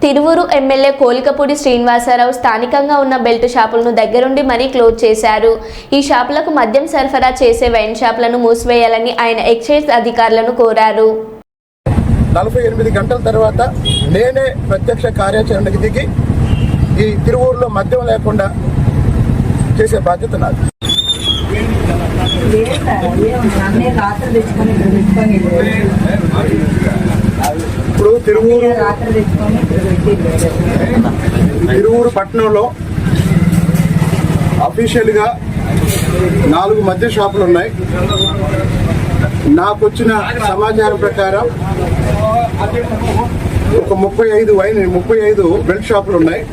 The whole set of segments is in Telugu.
తిరువూరు ఎమ్మెల్యే కోలికపూడి శ్రీనివాసరావు స్థానికంగా ఉన్న బెల్ట్ షాపులను దగ్గరుండి మరీ క్లోజ్ చేశారు. ఈ షాపులకు మద్యం సరఫరా చేసే వైన్ షాపులను మూసివేయాలని ఆయన ఎక్సైజ్ అధికారులను కోరారు. 48 గంటల తర్వాత నేనే ప్రత్యక్ష కార్యాచరణకు దిగి ఈ తిరువూరులో మద్యం లేకుండా చేసే బాధ్యత నాది. ఇప్పుడు తిరువూరు పట్టణంలో అఫీషియల్గా 4 మద్య షాపులు ఉన్నాయి. నాకు వచ్చిన సమాచారం ప్రకారం ఒక 35 బెల్ట్ షాపులు ఉన్నాయి.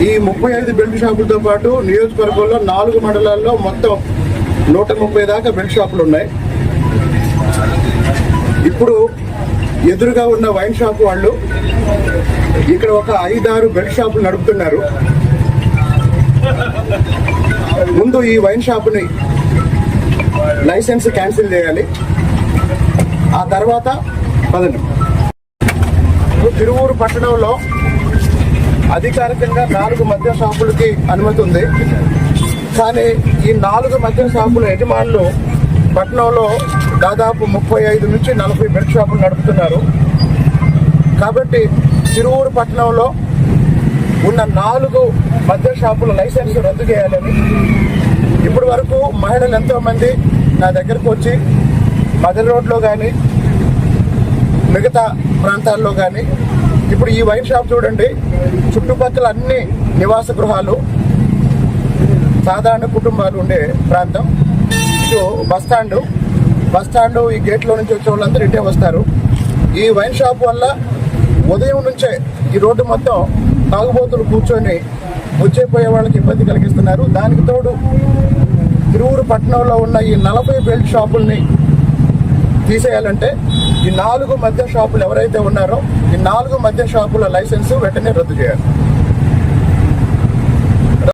ఈ 35 బెల్ట్ షాపులతో పాటు నియోజకవర్గంలో 4 మండలాల్లో మొత్తం 130 దాకా బెల్ట్ షాపులు ఉన్నాయి. ఇప్పుడు ఎదురుగా ఉన్న వైన్ షాప్ వాళ్ళు ఇక్కడ ఒక 5-6 బెల్ట్ షాపులు నడుపుతున్నారు. ముందు ఈ వైన్ షాపుని లైసెన్స్ క్యాన్సిల్ చేయాలి. ఆ తర్వాత పదండి. తిరువూరు పట్టణంలో అధికారికంగా 4 మద్య షాపులకి అనుమతి ఉంది. కానీ ఈ 4 మద్య షాపుల యజమానులు పట్టణంలో దాదాపు 35 నుంచి 40 బెల్ట్ షాపులు నడుపుతున్నారు. కాబట్టి తిరువూరు పట్టణంలో ఉన్న 4 మద్య షాపుల లైసెన్స్ రద్దు చేయాలని ఇప్పటి వరకు మహిళలు ఎంతోమంది నా దగ్గరకు వచ్చి మదర్ రోడ్లో కానీ మిగతా ప్రాంతాల్లో కానీ, ఇప్పుడు ఈ వైన్ షాప్ చూడండి, చుట్టుపక్కల అన్ని నివాస గృహాలు, సాధారణ కుటుంబాలు ఉండే ప్రాంతం. ఇటు బస్ స్టాండ్ ఈ గేట్లో నుంచి వచ్చే వాళ్ళందరూ ఇటే వస్తారు. ఈ వైన్ షాప్ వల్ల ఉదయం నుంచే ఈ రోడ్డు మొత్తం తాగుబోతులు కూర్చొని వచ్చేపోయే వాళ్ళకి ఇబ్బంది కలిగిస్తున్నారు. దానికి తోడు తిరువూరు పట్టణంలో ఉన్న ఈ 40 బెల్ట్ షాపుల్ని తీసేయాలంటే ఈ 4 మద్య షాపులు ఎవరైతే ఉన్నారో ఈ 4 మద్య షాపుల లైసెన్స్ వెంటనే రద్దు చేయాలి.